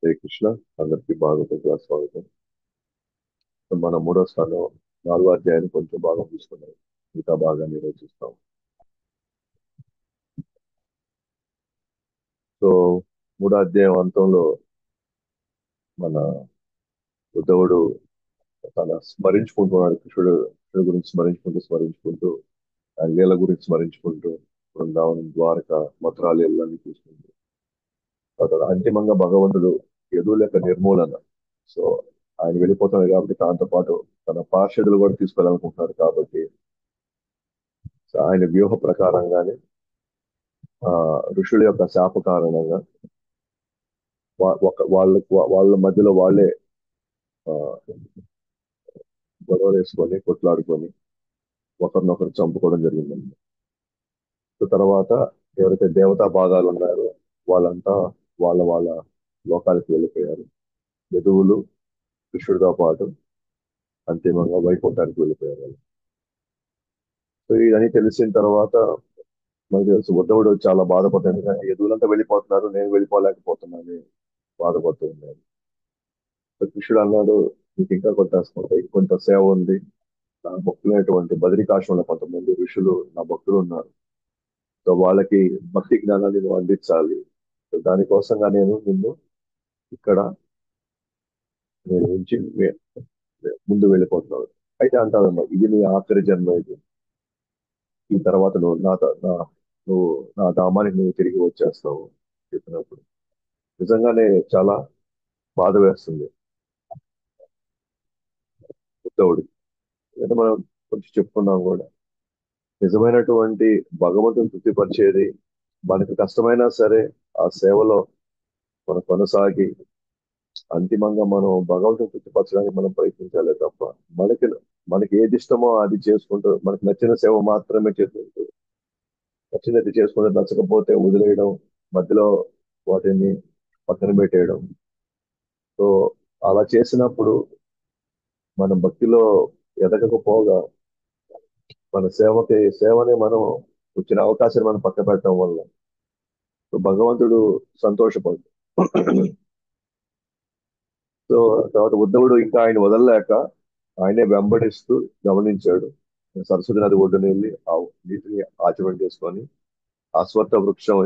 హరే కృష్ణ. అందరికీ భాగవతం క్లాస్ స్వాగతం. మన మూడో స్థానం 4వ అధ్యాయాన్ని కొంచెం భాగం తీసుకున్నాం. ఇంకా బాగా నిర్వచిస్తాం. సో 3వ అధ్యాయం అంతంలో మన ఉద్ధవుడు తన స్మరించుకుంటున్నాడు. కృష్ణుడు గురించి స్మరించుకుంటూ ఆయన లీల గురించి స్మరించుకుంటూ బృందావనం, ద్వారక, మథురాలు ఇళ్ళని చూసుకుంటూ అతడు అంతిమంగా భగవంతుడు యదువుల యొక్క నిర్మూలన. సో ఆయన వెళ్ళిపోతున్నాడు కాబట్టి దాంతో పాటు తన పార్షదులు కూడా తీసుకెళ్ళాలనుకుంటున్నాడు కాబట్టి ఆయన వ్యూహ ప్రకారంగానే ఆ ఋషుల యొక్క శాప కారణంగా వాళ్ళ మధ్యలో వాళ్ళే ఆ, గొడవలు వేసుకొని కొట్లాడుకొని ఒకరినొకరు చంపుకోవడం జరిగిందండి. సో తర్వాత ఎవరైతే దేవతా భాగాలు ఉన్నారో వాళ్ళంతా వాళ్ళ లోకాలకు వెళ్ళిపోయారు. యదువులు కృష్ణుడితో పాటు అంతిమంగా వైకుంఠానికి వెళ్ళిపోయారు వాళ్ళు. సో ఇదని తెలిసిన తర్వాత మనకు తెలుసు ఉద్ధవుడు చాలా బాధపడ్డాడు. ఎందుకంటే యదువులంతా వెళ్ళిపోతున్నారు, నేను వెళ్ళిపోలేకపోతున్నాను బాధపడుతూ ఉన్నాడు. సో కృష్ణుడు అన్నాడు, నీకు ఇంకా కొంత సేవ ఉంది. నా భక్తులైనటువంటి బదరికాశ్రమంలో కొంతమంది ఋషులు నా భక్తులు ఉన్నారు. సో వాళ్ళకి భక్తి జ్ఞానాన్ని నువ్వు అందించాలి. సో దానికోసంగా నేను నిన్ను ఇక్కడ నేను ఉంచి ముందు వెళ్ళిపోతున్నాను. అయితే అంటాడమ్మా, ఇది నీ ఆఖరి జన్మ. ఇది ఈ తర్వాత నువ్వు నా ధామానికి నువ్వు తిరిగి వచ్చేస్తావు చెప్పినప్పుడు నిజంగానే చాలా బాధ వేస్తుంది ఉద్ధవుడికి. అంటే మనం కొంచెం చెప్పుకున్నాం కూడా, నిజమైనటువంటి భగవంతుని తృప్తిపరిచేది మనకి కష్టమైనా సరే ఆ సేవలో మనం కొనసాగి అంతిమంగా మనం భగవంతుని తృప్తిపరచడానికి మనం ప్రయత్నించాలి తప్ప మనకి మనకి ఏది ఇష్టమో అది చేసుకుంటూ మనకి నచ్చిన సేవ మాత్రమే చేసుకుంటూ నచ్చినది చేసుకుంటూ నచ్చకపోతే వదిలేయడం, మధ్యలో వాటిని పక్కన పెట్టేయడం. సో అలా చేసినప్పుడు మన భక్తిలో ఎదగకపోగా మన సేవని మనం వచ్చిన అవకాశాన్ని మనం పక్క పెట్టడం వల్ల సో భగవంతుడు సంతోషపడు. సో తర్వాత ఉద్ధవుడు ఇంకా ఆయన వదలలేక ఆయనే వెంబడిస్తూ గమనించాడు. సరస్వతి నది ఒడ్డున వెళ్ళి ఆ నీటిని ఆచరణ చేసుకొని అశ్వత్థ వృక్షం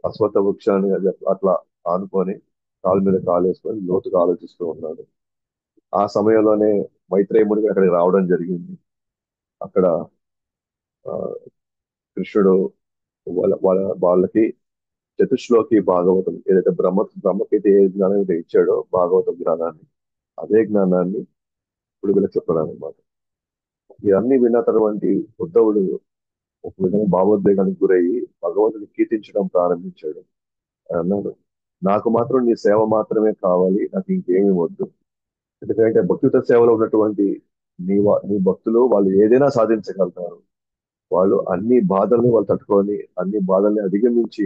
అశ్వత్థ వృక్షాన్ని అట్లా ఆనుకొని కాలు మీద కాలు వేసుకొని లోతుగా ఆలోచిస్తూ ఉన్నాడు. ఆ సమయంలోనే మైత్రేయ ముని అక్కడికి రావడం జరిగింది. అక్కడ ఆ, కృష్ణుడు వాళ్ళకి చతుశ్లోకి భాగవతం ఏదైతే బ్రహ్మకైతే ఏ జ్ఞానం అయితే ఇచ్చాడో భాగవత జ్ఞానాన్ని, అదే జ్ఞానాన్ని ఇప్పుడు వీళ్ళకి చెప్పడం అనమాట. ఇవన్నీ విన్న తర్వాత ఉద్ధవుడు ఒక విధంగా భావోద్వేగానికి గురయ్యి భగవంతుని కీర్తించడం ప్రారంభించాడు. ఆయన అన్నాడు, నాకు మాత్రం నీ సేవ మాత్రమే కావాలి, నాకు ఇంకేమీ వద్దు. ఎందుకంటే భక్తియుత సేవలో ఉన్నటువంటి నీ భక్తులు వాళ్ళు ఏదైనా సాధించగలుగుతారు. వాళ్ళు అన్ని బాధల్ని వాళ్ళు తట్టుకొని అన్ని బాధల్ని అధిగమించి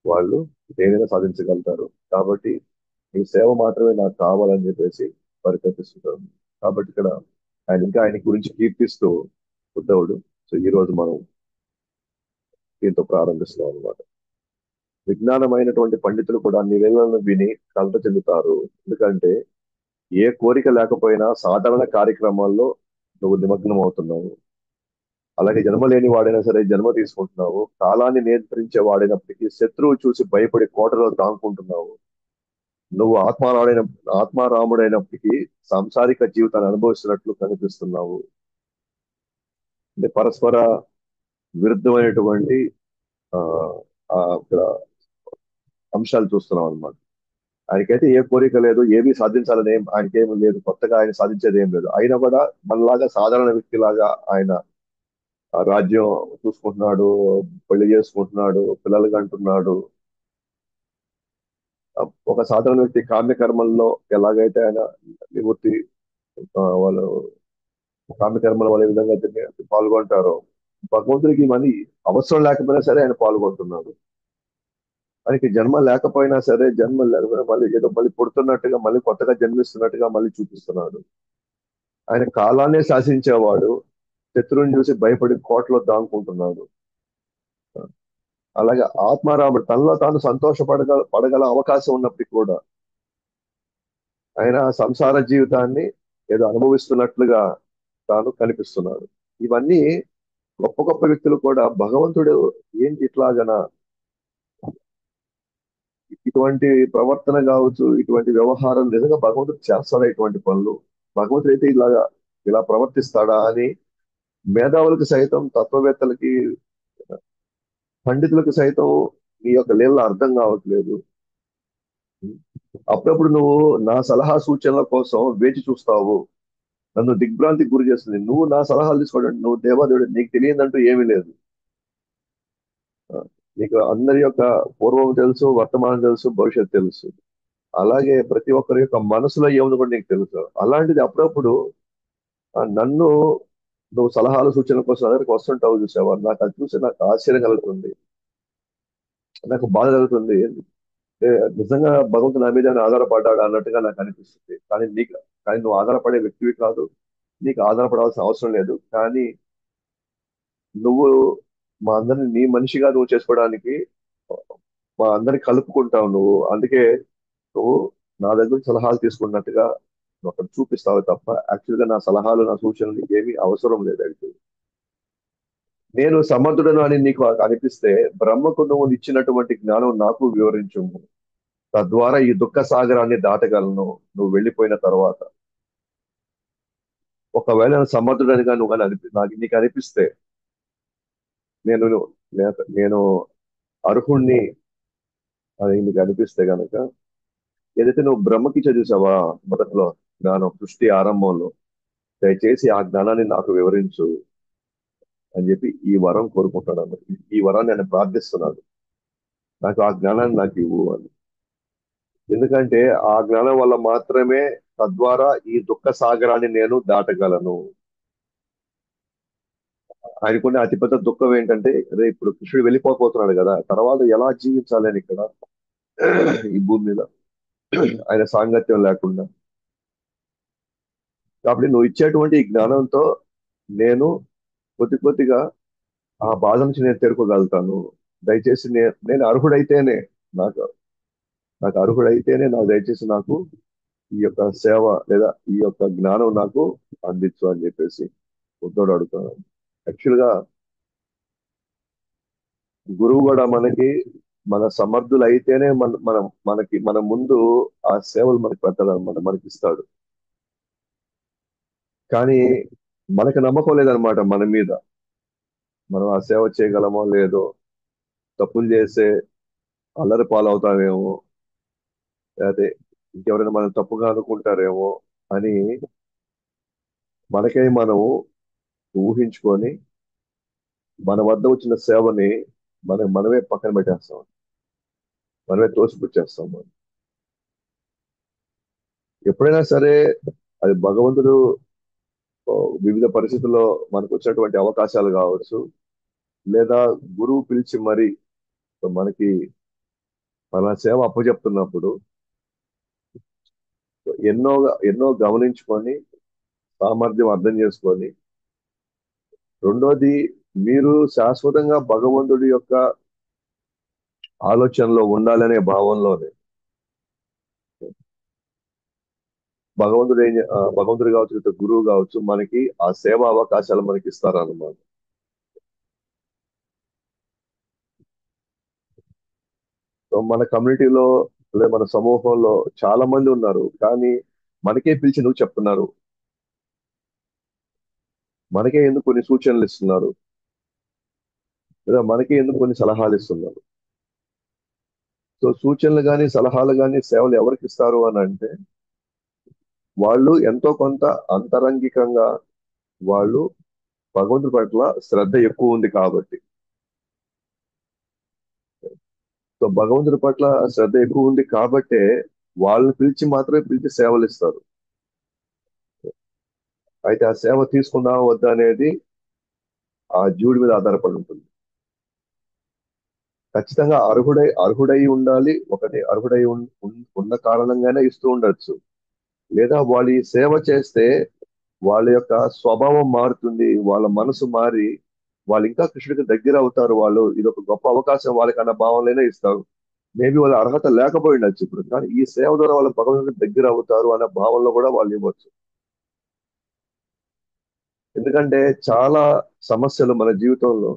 వాళ్ళు ఏదైనా సాధించగలుగుతారు. కాబట్టి నీ సేవ మాత్రమే నాకు కావాలని చెప్పేసి పరికల్పిస్తుంటారు. కాబట్టి ఇక్కడ ఆయన గురించి కీర్తిస్తూ ఉద్ధవుడు. సో ఈ రోజు మనం దీంతో ప్రారంభిస్తున్నాం అనమాట. విజ్ఞానమైనటువంటి పండితులు కూడా నీ లీలలను విని కలత చెందుతారు. ఎందుకంటే ఏ కోరిక లేకపోయినా సాధారణ కార్యక్రమాల్లో నువ్వు నిమగ్నం అవుతున్నావు. అలాగే జన్మ లేని వాడైనా సరే జన్మ తీసుకుంటున్నావు. కాలాన్ని నియంత్రించే వాడైనప్పటికీ శత్రువు చూసి భయపడి కోటలో దాక్కుంటున్నావు. నువ్వు ఆత్మారాముడైనప్పటికీ సాంసారిక జీవితాన్ని అనుభవిస్తున్నట్లు కనిపిస్తున్నావు. అంటే పరస్పర విరుద్ధమైనటువంటి ఆ ఇక్కడ అంశాలు చూస్తున్నాం అనమాట. ఆయనకైతే ఏ కోరిక లేదు, ఏమీ సాధించాలని ఆయనకేమీ లేదు, కొత్తగా ఆయన సాధించేది ఏం లేదు. అయినా కూడా మనలాగా సాధారణ వ్యక్తిలాగా ఆయన ఆ రాజ్యం చూసుకుంటున్నాడు, పెళ్లి చేసుకుంటున్నాడు, పిల్లలు కంటున్నాడు. ఒక సాధారణ వ్యక్తి కామ్యకర్మల్లో ఎలాగైతే ఆయన నివృత్తి వాళ్ళు కామ్యకర్మల వాళ్ళ విధంగా పాల్గొంటారో భగవంతుడికి మళ్ళీ అవసరం లేకపోయినా సరే ఆయన పాల్గొంటున్నాడు. ఆయనకి జన్మ లేకపోయినా సరే జన్మ లేకపోయినా మళ్ళీ ఏదో మళ్ళీ పుడుతున్నట్టుగా మళ్ళీ కొత్తగా జన్మిస్తున్నట్టుగా మళ్ళీ చూపిస్తున్నాడు. ఆయన కాలాన్నే శాసించేవాడు శత్రువుని చూసి భయపడి కోటలో దాంకుంటున్నాడు. అలాగే ఆత్మారాముడు తనలో తాను పడగల అవకాశం ఉన్నప్పటికీ కూడా ఆయన సంసార జీవితాన్ని ఏదో అనుభవిస్తున్నట్లుగా తాను కనిపిస్తున్నాడు. ఇవన్నీ గొప్ప గొప్ప వ్యక్తులు కూడా భగవంతుడు ఏంటి ఇట్లాగనా ఇటువంటి ప్రవర్తన కావచ్చు, ఇటువంటి వ్యవహారం నిజంగా భగవంతుడు చేస్తాడా ఇటువంటి పనులు? భగవంతుడు అయితే ఇలా ప్రవర్తిస్తాడా అని మేధావులకు సైతం, తత్వవేత్తలకి, పండితులకు సైతం నీ యొక్క లీల అర్థం కావట్లేదు. అప్పుడప్పుడు నువ్వు నా సలహా సూచనల కోసం వేచి చూస్తావు. నన్ను దిగ్భ్రాంతికి గురి చేస్తుంది. నువ్వు నా సలహాలు తీసుకోవడం, నువ్వు దేవాదేవుడు, నీకు తెలియదంటూ ఏమీ లేదు. ఆ, నీకు అందరి యొక్క పూర్వం తెలుసు, వర్తమానం తెలుసు, భవిష్యత్తు తెలుసు. అలాగే ప్రతి ఒక్కరి యొక్క మనసులో ఏముంది కూడా నీకు తెలుసు. అలాంటిది అప్పుడప్పుడు నన్ను నువ్వు సలహాలు సూచనల కోసం దగ్గరికి వస్తుంటావు చూసావా, నాకు అది చూసి నాకు ఆశ్చర్యం కలుగుతుంది, నాకు బాధ కలుగుతుంది. ఏ, నిజంగా భగవంతుడు నా మీద ఆధారపడ్డాడు అన్నట్టుగా నాకు అనిపిస్తుంది. కానీ నువ్వు ఆధారపడే వ్యక్తివి కాదు, నీకు ఆధారపడాల్సిన అవసరం లేదు. కానీ నువ్వు మా అందరిని నీ మనిషిగా నువ్వు చేసుకోవడానికి మా అందరిని కలుపుకుంటావు నువ్వు. అందుకే నువ్వు నా దగ్గర సలహాలు తీసుకున్నట్టుగా నువ్వు అక్కడ చూపిస్తావు తప్ప యాక్చువల్ గా నా సలహాలు, నా సూచనలు నీకు ఏమీ అవసరం లేదు. యాక్చువల్ నేను సమర్థుడను అని నీకు అనిపిస్తే బ్రహ్మకు నువ్వు ఇచ్చినటువంటి జ్ఞానం నాకు వివరించుము. తద్వారా ఈ దుఃఖ సాగరాన్ని దాటగలను నువ్వు వెళ్ళిపోయిన తర్వాత. ఒకవేళ నేను సమర్థుడనిగా నువ్వు కానీ నీకు అనిపిస్తే నేను నేను అర్హుణ్ణి అని నీకు అనిపిస్తే గనక, ఏదైతే నువ్వు బ్రహ్మకి చదివావా మొదట్లో జ్ఞానం సృష్టి ఆరంభంలో, దయచేసి ఆ జ్ఞానాన్ని నాకు వివరించు అని చెప్పి ఈ వరం కోరుకుంటాడు అన్నమాట. ఈ వరాన్ని నేను ప్రార్థిస్తున్నాను, నాకు ఆ జ్ఞానాన్ని నాకు ఇవ్వు అని. ఎందుకంటే ఆ జ్ఞానం వల్ల మాత్రమే, తద్వారా ఈ దుఃఖ సాగరాన్ని నేను దాటగలను. ఆయనకునే అతిపెద్ద దుఃఖం ఏంటంటే, అదే ఇప్పుడు కృష్ణుడు వెళ్ళిపోతున్నాడు కదా, తర్వాత ఎలా జీవించాలి అని ఇక్కడ ఈ భూమి మీద ఆయన సాంగత్యం లేకుండా. కాబట్టి నువ్వు ఇచ్చేటువంటి ఈ జ్ఞానంతో నేను కొద్ది కొద్దిగా ఆ బాధ నుంచి నేను తేరుకోగలుగుతాను. దయచేసి నేను అర్హుడైతేనే, నాకు నాకు అర్హుడైతేనే నాకు దయచేసి నాకు ఈ యొక్క సేవ లేదా ఈ యొక్క జ్ఞానం నాకు అందించు అని చెప్పేసి ఉద్ధవుడు అడుగుతున్నాడు. యాక్చువల్ గా గురువు కూడా మనకి మన సమర్థులు అయితేనే మన ముందు ఆ సేవలు మనకి పెట్టాలి అనమాట, మనకి ఇస్తాడు. కానీ మనకి నమ్మకం లేదనమాట మన మీద, మనం ఆ సేవ చేయగలమో లేదో, తప్పులు చేసే అల్లరి పాలవుతామేమో, లేకపోతే ఇంకెవరైనా మనం తప్పుగా అనుకుంటారేమో అని మనకే మనం ఊహించుకొని మన వద్ద వచ్చిన సేవని మనమే పక్కన పెట్టేస్తాం, మనమే తోసిపుచ్చేస్తాం. ఎప్పుడైనా సరే అది భగవంతుడు ఓ, వివిధ పరిస్థితుల్లో మనకు వచ్చినటువంటి అవకాశాలు కావచ్చు, లేదా గురువు పిలిచి మరి మనకి మన సేవ అప్పచెప్తున్నప్పుడు ఎన్నో ఎన్నో గమనించుకొని, సామర్థ్యం అర్థం చేసుకొని, రెండోది మీరు శాశ్వతంగా భగవంతుడి యొక్క ఆలోచనలో ఉండాలనే భావంలోనే భగవంతుడు కావచ్చు, లేదా గురువు కావచ్చు, మనకి ఆ సేవా అవకాశాలు మనకి ఇస్తారన్నమాట. సో మన కమ్యూనిటీలో లేదా మన సమూహంలో చాలా మంది ఉన్నారు, కానీ మనకే పిలిచి నువ్వు చెప్తున్నారు, మనకే ఎందుకు కొన్ని సూచనలు ఇస్తున్నారు, లేదా మనకే ఎందుకు కొన్ని సలహాలు ఇస్తున్నారు. సో సూచనలు కానీ, సలహాలు కానీ, సేవలు ఎవరికి ఇస్తారు అని అంటే, వాళ్ళు ఎంతో కొంత అంతరంగికంగా వాళ్ళు భగవంతుడి పట్ల శ్రద్ధ ఎక్కువ ఉంది కాబట్టి. సో భగవంతుడి పట్ల శ్రద్ధ ఎక్కువ ఉంది కాబట్టే వాళ్ళని పిలిచి సేవలు ఇస్తారు. అయితే ఆ సేవ తీసుకుందామా వద్దా అనేది ఆ జీవుడి మీద ఆధారపడి ఉంటుంది. ఖచ్చితంగా అర్హుడై ఉండాలి. ఒకటి అర్హుడై ఉన్న కారణంగానే ఇస్తూ ఉండొచ్చు. లేదా వాళ్ళు ఈ సేవ చేస్తే వాళ్ళ యొక్క స్వభావం మారుతుంది, వాళ్ళ మనసు మారి వాళ్ళు ఇంకా కృష్ణుడికి దగ్గర అవుతారు. వాళ్ళు ఇది ఒక గొప్ప అవకాశం వాళ్ళకి అన్న భావంలోనే ఇస్తారు. మేబీ వాళ్ళ అర్హత లేకపోయి ఉండొచ్చు ఇప్పుడు, కానీ ఈ సేవ ద్వారా వాళ్ళ భగవంతుడికి దగ్గర అవుతారు అనే భావనలో కూడా వాళ్ళు ఇవ్వచ్చు. ఎందుకంటే చాలా సమస్యలు మన జీవితంలో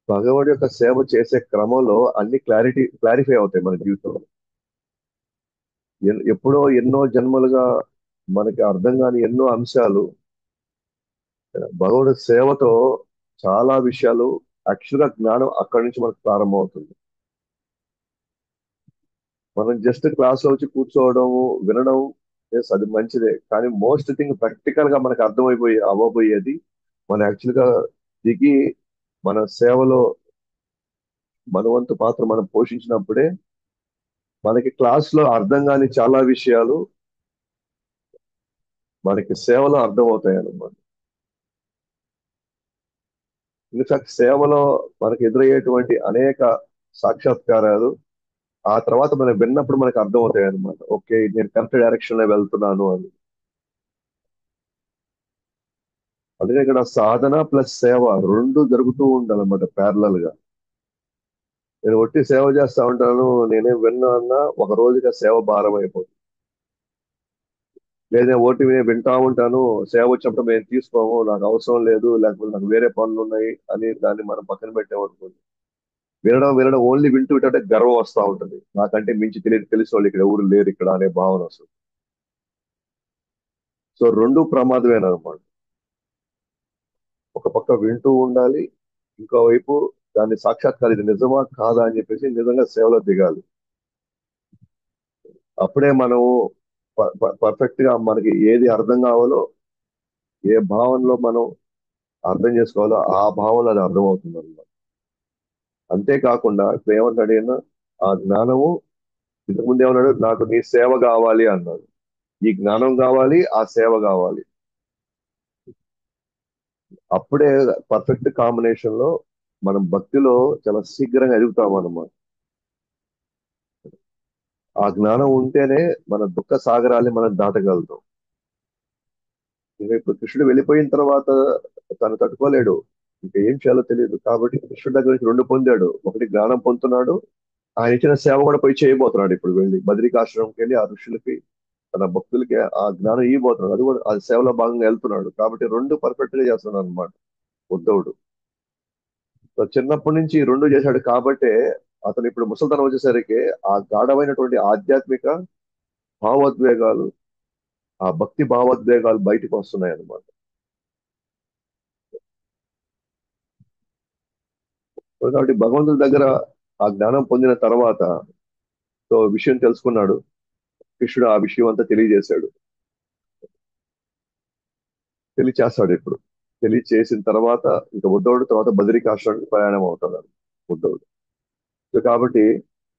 భగవాడి యొక్క సేవ చేసే క్రమంలో అన్ని క్లారిఫై అవుతాయి మన జీవితంలో. ఎప్పుడో ఎన్నో జన్మలుగా మనకి అర్థం కాని ఎన్నో అంశాలు భగవుడి సేవతో చాలా విషయాలు అక్షర జ్ఞానం అక్కడి నుంచి మనకు ప్రారంభమవుతుంది. మనం జస్ట్ క్లాస్ లో వచ్చి కూర్చోవడము, వినడం, yes, అది మంచిదే. కానీ మోస్ట్ థింగ్ ప్రాక్టికల్ గా మనకు అవ్వబోయేది మనం యాక్చువల్ గా దిగి మన సేవలో మన వంతు పాత్ర మనం పోషించినప్పుడే మనకి క్లాస్ లో అర్థం కాని చాలా విషయాలు మనకి సేవలో అర్థం అవుతాయి అన్నమాట. ఇన్ఫాక్ట్ సేవలో మనకి ఎదురయ్యేటువంటి అనేక సాక్షాత్కారాలు ఆ తర్వాత మనం విన్నప్పుడు మనకు అర్థం అవుతాయి అనమాట. ఓకే, నేను కరెక్ట్ డైరెక్షన్ లో వెళ్తున్నాను అని. అందుకే ఇక్కడ సాధన ప్లస్ సేవ రెండు జరుగుతూ ఉండాలన్నమాట ప్యారలల్ గా. నేను ఒట్టి సేవ చేస్తా ఉంటాను, నేనేం విన్నా అన్నా ఒక రోజుగా సేవ భారం అయిపోతుంది. లేదా ఓటి వింటా ఉంటాను, సేవ వచ్చినప్పుడు మేము తీసుకోము, నాకు అవసరం లేదు, లేకపోతే నాకు వేరే పనులు ఉన్నాయి అని దాన్ని మనం పక్కన పెట్టామనుకోండి. వినడం వినడం ఓన్లీ వింటూ వింటే గర్వం వస్తూ ఉంటుంది. నాకంటే మించి తెలిసిన వాళ్ళు ఇక్కడ ఎవరు లేరు ఇక్కడ అనే భావన వస్తుంది. సో రెండు ప్రమాదమేనమాట. ఒక పక్క వింటూ ఉండాలి, ఇంకోవైపు దాన్ని సాక్షాత్కారం ఇది నిజమా కాదా అని చెప్పేసి నిజంగా సేవలో దిగాలి. అప్పుడే మనం పర్ఫెక్ట్ గా మనకి ఏది అర్థం కావాలో, ఏ భావనలో మనం అర్థం చేసుకోవాలో ఆ భావనలో అది అర్థమవుతుంది అన్నమాట. అంతేకాకుండా ఇప్పుడు ఏమంటాడు ఈయన, ఆ జ్ఞానము ఇంతకుముందు ఏమన్నాడు, నాకు నీ సేవ కావాలి అన్నాడు. ఈ జ్ఞానం కావాలి, ఆ సేవ కావాలి. అప్పుడే పర్ఫెక్ట్ కాంబినేషన్ లో మనం భక్తిలో చాలా శీఘ్రంగా ఎదుగుతాం అన్నమాట. ఆ జ్ఞానం ఉంటేనే మన దుఃఖ సాగరాన్ని మనం దాటగలుగుతాం. ఇంకా ఇప్పుడు కృష్ణుడు వెళ్ళిపోయిన తర్వాత తను తట్టుకోలేడు, ఇంకా ఏం చేయాలో తెలియదు. కాబట్టి కృష్ణుడి దగ్గర నుంచి రెండు పొందాడు. ఒకటి జ్ఞానం పొందుతున్నాడు, ఆయన ఇచ్చిన సేవ కూడా పోయి చేయబోతున్నాడు. ఇప్పుడు వెళ్ళి బద్రికాశ్రమంకి వెళ్ళి ఆ ఋషులకి తన భక్తులకి ఆ జ్ఞానం ఇవ్వబోతున్నాడు. అది కూడా ఆ సేవలో భాగంగా వెళ్తున్నాడు. కాబట్టి రెండు పర్ఫెక్ట్ గా చేస్తున్నాడు అనమాట ఉద్ధవుడు. సో చిన్నప్పటి నుంచి ఈ రెండు చేశాడు కాబట్టే అతను ఇప్పుడు ముసలితనం వచ్చేసరికి ఆ గాఢమైనటువంటి ఆధ్యాత్మిక భావోద్వేగాలు, ఆ భక్తి భావోద్వేగాలు బయటకు వస్తున్నాయి అన్నమాట. కాబట్టి భగవంతుడి దగ్గర ఆ జ్ఞానం పొందిన తర్వాత సో విషయం తెలుసుకున్నాడు. కృష్ణుడు ఆ విషయం అంతా తెలియజేశాడు. తెలియచేస్తాడు ఇప్పుడు. తెలియచేసిన తర్వాత ఇంకా ఉద్ధవుడు తర్వాత బదరికాశ్రమానికి ప్రయాణం అవుతాడు ఉద్ధవుడు. సో కాబట్టి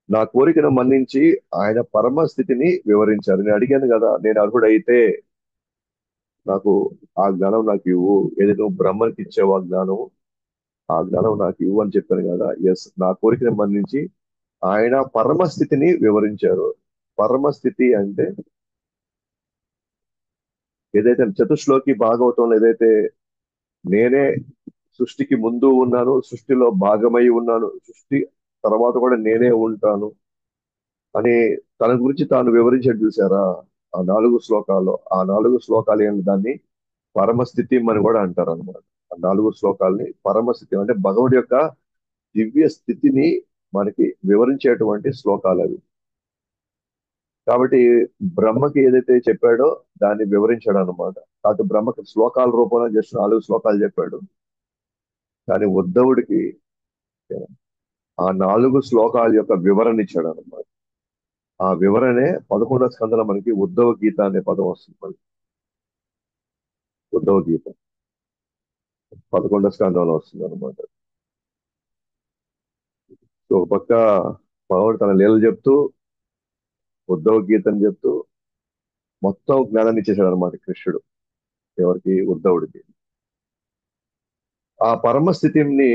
నా కోరికను మన్నించి ఆయన పరమ స్థితిని వివరించారు. నేను అడిగాను కదా, నేను అర్హుడైతే నాకు ఆ జ్ఞానం నాకు ఇవ్వు, ఏదైతే నువ్వు బ్రహ్మనికి ఇచ్చావు ఆ జ్ఞానం నాకు ఇవ్వు అని చెప్పాను కదా. ఎస్, నా కోరికను మన్నించి ఆయన పరమ స్థితిని వివరించారు. పరమ స్థితి అంటే ఏదైతే చతుశ్లోకి భాగవతంలో ఏదైతే నేనే సృష్టికి ముందు ఉన్నాను, సృష్టిలో భాగమై ఉన్నాను, సృష్టి తర్వాత కూడా నేనే ఉంటాను అని తన గురించి తాను వివరించాడు చూసారా ఆ 4 శ్లోకాల్లో. ఆ 4 శ్లోకాలు ఏంటి, దాన్ని పరమస్థితి అని కూడా అంటారు అనమాట. ఆ 4 శ్లోకాల్ని పరమస్థితి అంటే భగవుడి యొక్క దివ్య స్థితిని మనకి వివరించేటువంటి శ్లోకాలు అవి. కాబట్టి బ్రహ్మకి ఏదైతే చెప్పాడో దాన్ని వివరించాడు అనమాట. కాదు బ్రహ్మకి శ్లోకాల రూపంలో జస్ట్ 4 శ్లోకాలు చెప్పాడు. కానీ ఉద్ధవుడికి ఆ 4 శ్లోకాల యొక్క వివరణ ఇచ్చాడు అనమాట. ఆ వివరణే 11వ స్కంధంలో మనకి ఉద్ధవ గీత అనే పదం వస్తుంది మనకి. ఉద్ధవ గీత 11వ స్కంధంలో వస్తుంది అనమాట. సో ఒక పక్క భగవానుడు తన లీలలు చెప్తూ, ఉద్ధవ గీతని చెప్తూ మొత్తం జ్ఞానాన్ని ఇచ్చేసాడు అనమాట కృష్ణుడు ఎవరికి, ఉద్ధవుడికి. ఆ పరమ స్థితిని